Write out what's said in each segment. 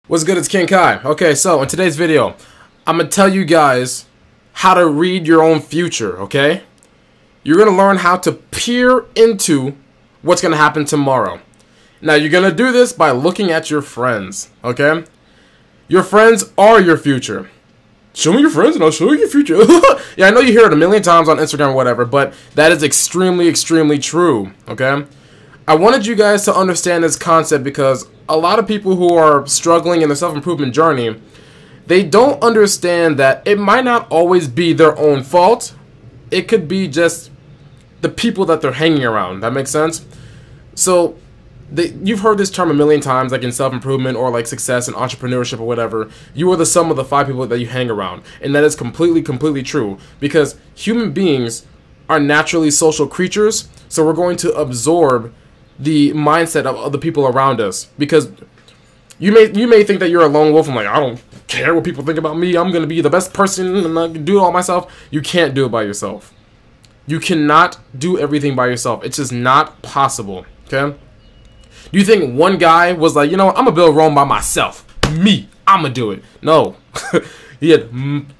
What's good, it's King Kai. Okay, so in today's video, I'm going to tell you guys how to read your own future, okay? You're going to learn how to peer into what's going to happen tomorrow. Now, you're going to do this by looking at your friends, okay? Your friends are your future. Show me your friends and I'll show you your future. Yeah, I know you hear it a million times on Instagram or whatever, but that is extremely, extremely true, okay? I wanted you guys to understand this concept because a lot of people who are struggling in the self-improvement journey, they don't understand that it might not always be their own fault. It could be just the people that they're hanging around. That makes sense? So, you've heard this term a million times, like in self-improvement or like success and entrepreneurship or whatever. You are the sum of the 5 people that you hang around. And that is completely, completely true. Because human beings are naturally social creatures. So we're going to absorb the mindset of other people around us, because you may think that you're a lone wolf and like, I don't care what people think about me, I'm gonna be the best person and I can do it all myself. You can't do it by yourself. You cannot do everything by yourself. It's just not possible. Okay? Do you think one guy was like, you know what, I'm gonna build Rome by myself, me, I'm gonna do it? No. He had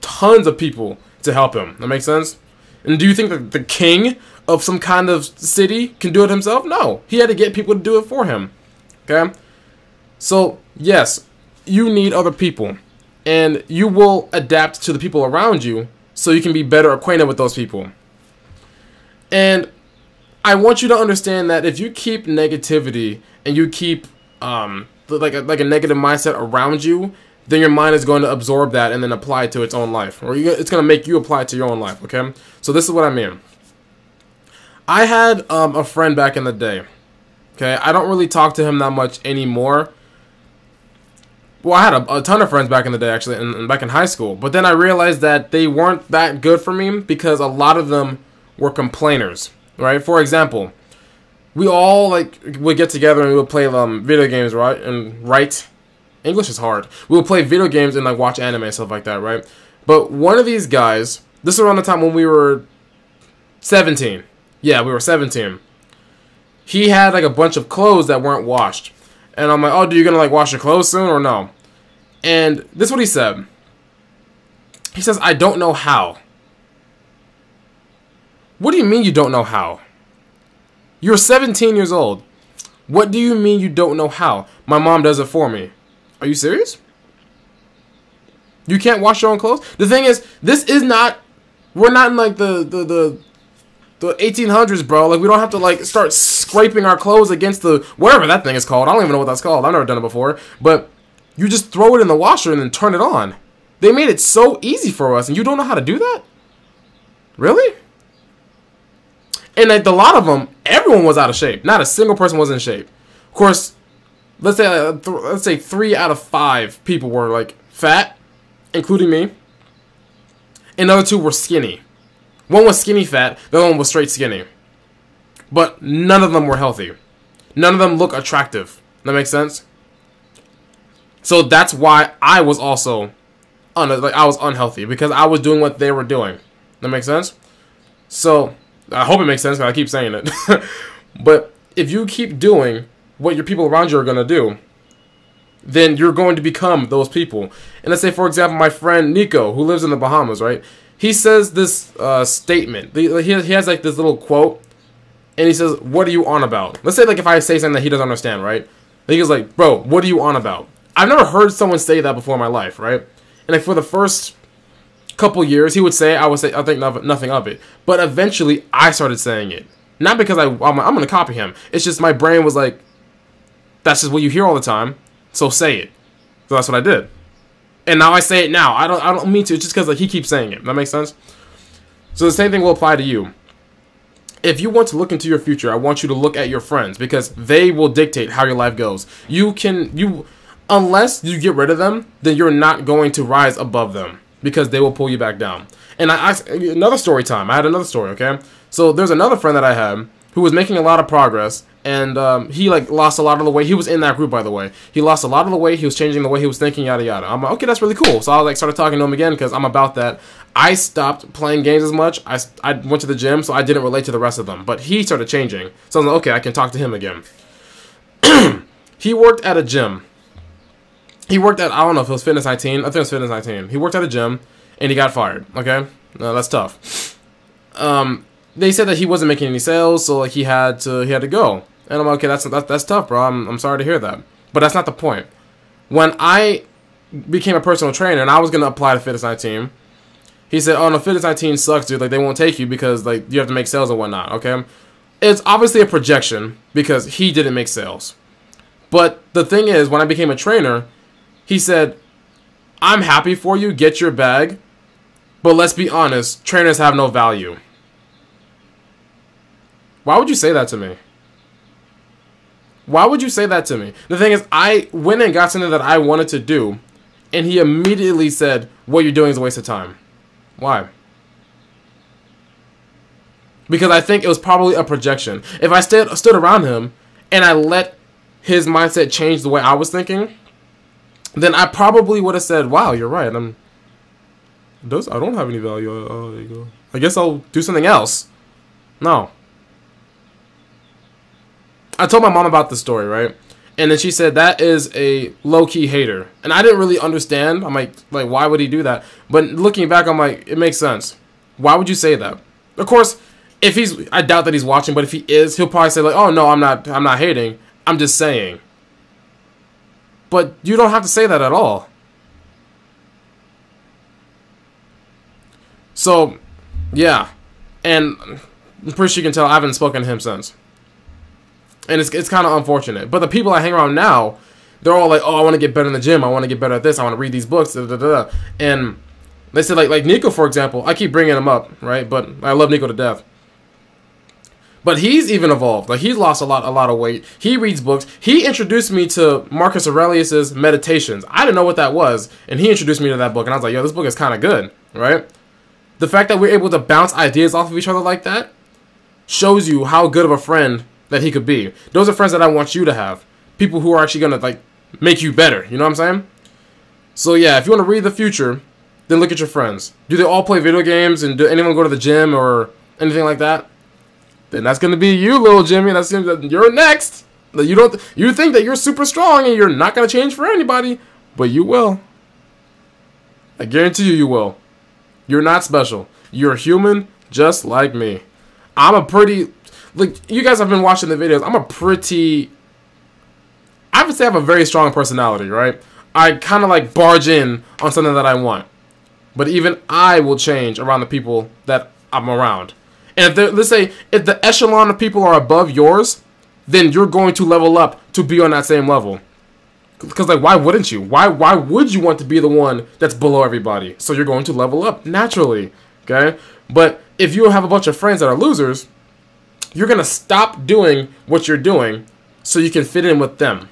tons of people to help him. That makes sense? And do you think that the king of some kind of city can do it himself? No. He had to get people to do it for him. Okay? So, yes, you need other people. And you will adapt to the people around you so you can be better acquainted with those people. And I want you to understand that if you keep negativity and you keep like a negative mindset around you, then your mind is going to absorb that and then apply it to its own life. Or it's going to make you apply it to your own life, okay? So this is what I mean. I had a friend back in the day, okay? I don't really talk to him that much anymore. Well, I had a ton of friends back in the day, actually, and back in high school. But then I realized that they weren't that good for me because a lot of them were complainers, right? For example, we all would get together and we would play video games, right? And English is hard. We would play video games and like watch anime and stuff like that, right? But one of these guys, this is around the time when we were 17. Yeah, we were 17. He had like a bunch of clothes that weren't washed. And I'm like, oh, dude, you gonna like wash your clothes soon or no? And this is what he said. He says, I don't know how. What do you mean you don't know how? You're 17 years old. What do you mean you don't know how? My mom does it for me. Are you serious? You can't wash your own clothes? The thing is, this is not, we're not in like the 1800s, bro. Like, we don't have to like start scraping our clothes against the, whatever that thing is called. I don't even know what that's called. I've never done it before. But you just throw it in the washer and then turn it on. They made it so easy for us, and you don't know how to do that? Really? And like a lot of them, everyone was out of shape. Not a single person was in shape. Of course, let's say 3 out of 5 people were like fat, including me. And the other 2 were skinny. One was skinny fat, the other one was straight skinny. But none of them were healthy. None of them look attractive. That makes sense? So that's why I was also I was unhealthy, because I was doing what they were doing. That makes sense? So I hope it makes sense because I keep saying it. But if you keep doing what your people around you are going to do, then you're going to become those people. And let's say, for example, my friend Nico, who lives in the Bahamas, right? He says this statement. He has like this little quote, and he says, what are you on about? Let's say like if I say something that he doesn't understand, right? He goes like, bro, what are you on about? I've never heard someone say that before in my life, right? And like for the first couple years, he would say, I would say, I think nothing of it. But eventually, I started saying it. Not because I'm going to copy him. It's just my brain was like, that's just what you hear all the time, so say it. So that's what I did. And now I say it now. I don't mean to. It's just because like he keeps saying it. That makes sense? So the same thing will apply to you. If you want to look into your future, I want you to look at your friends, because they will dictate how your life goes. Unless you get rid of them, then you're not going to rise above them, because they will pull you back down. And another story time. I had another story, okay? So there's another friend that I had who was making a lot of progress, and he like lost a lot of the weight. He was in that group, by the way. He lost a lot of the weight. He was changing the way he was thinking, yada yada. I'm like, okay, that's really cool. So I like started talking to him again because I'm about that. I stopped playing games as much. I went to the gym, so I didn't relate to the rest of them. But he started changing, so I was like, okay, I can talk to him again. He worked at a gym. he worked at, I don't know if it was Fitness 19. I think it was Fitness 19. He worked at a gym, and he got fired. Okay, that's tough. They said that he wasn't making any sales, so like he had to go. And I'm like, okay, that's tough, bro. I'm sorry to hear that, but that's not the point. When I became a personal trainer and I was gonna apply to Fitness 19, he said, "Oh no, Fitness 19 sucks, dude. Like they won't take you because like you have to make sales and whatnot." Okay, it's obviously a projection because he didn't make sales. But the thing is, when I became a trainer, he said, "I'm happy for you. Get your bag, but let's be honest, trainers have no value." Why would you say that to me? Why would you say that to me? The thing is, I went and got something that I wanted to do, and he immediately said, "What you're doing is a waste of time." Why? Because I think it was probably a projection. If I stood around him and I let his mindset change the way I was thinking, then I probably would have said, "Wow, you're right. I don't have any value. There you go. I guess I'll do something else." No. I told my mom about this story, right? And then she said that is a low-key hater. And I didn't really understand. I'm like, why would he do that? But looking back, I'm like, it makes sense. Why would you say that? Of course, I doubt that he's watching, but if he is, he'll probably say like, "Oh no, I'm not hating. I'm just saying." But you don't have to say that at all. So, yeah. And I'm pretty sure you can tell I haven't spoken to him since. And it's kind of unfortunate. But the people I hang around now, they're all like, "Oh, I want to get better in the gym. I want to get better at this. I want to read these books." Da, da, da, da. And they said, like Nico, for example. I keep bringing him up, right? But I love Nico to death. But he's even evolved. Like, he's lost a lot of weight. He reads books. He introduced me to Marcus Aurelius's Meditations. I didn't know what that was. And he introduced me to that book. And I was like, yo, this book is kind of good, right? The fact that we're able to bounce ideas off of each other like that shows you how good of a friend that he could be. Those are friends that I want you to have. People who are actually going to, like, make you better. You know what I'm saying? So, yeah, if you want to read the future, then look at your friends. Do they all play video games? And do anyone go to the gym or anything like that? Then that's going to be you, little Jimmy. You're next. You think that you're super strong and you're not going to change for anybody. But you will. I guarantee you will. You're not special. You're human just like me. Like, you guys have been watching the videos. I would say I have a very strong personality, right? I kind of like barge in on something that I want. But even I will change around the people that I'm around. And let's say, if the echelon of people are above yours, then you're going to level up to be on that same level. Because, like, why wouldn't you? Why would you want to be the one that's below everybody? So you're going to level up naturally, okay? But if you have a bunch of friends that are losers, you're going to stop doing what you're doing so you can fit in with them.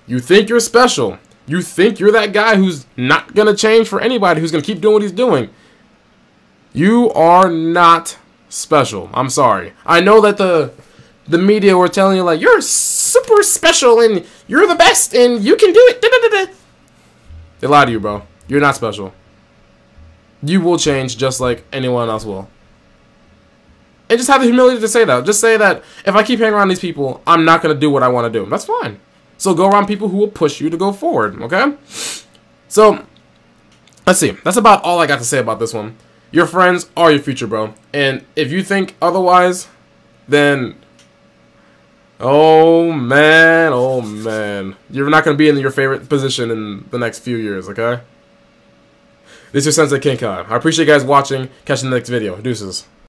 You think you're special. You think you're that guy who's not going to change for anybody, who's going to keep doing what he's doing. You are not special. I'm sorry. I know that the media were telling you, like, you're super special and you're the best and you can do it. Da, da, da, da. They lie to you, bro. You're not special. You will change just like anyone else will. And just have the humility to say that. Just say that if I keep hanging around these people, I'm not going to do what I want to do. That's fine. So go around people who will push you to go forward, okay? So, let's see. That's about all I got to say about this one. Your friends are your future, bro. And if you think otherwise, then, oh man. You're not going to be in your favorite position in the next few years, okay? This is your Sensei King Kai. I appreciate you guys watching. Catch you in the next video. Deuces.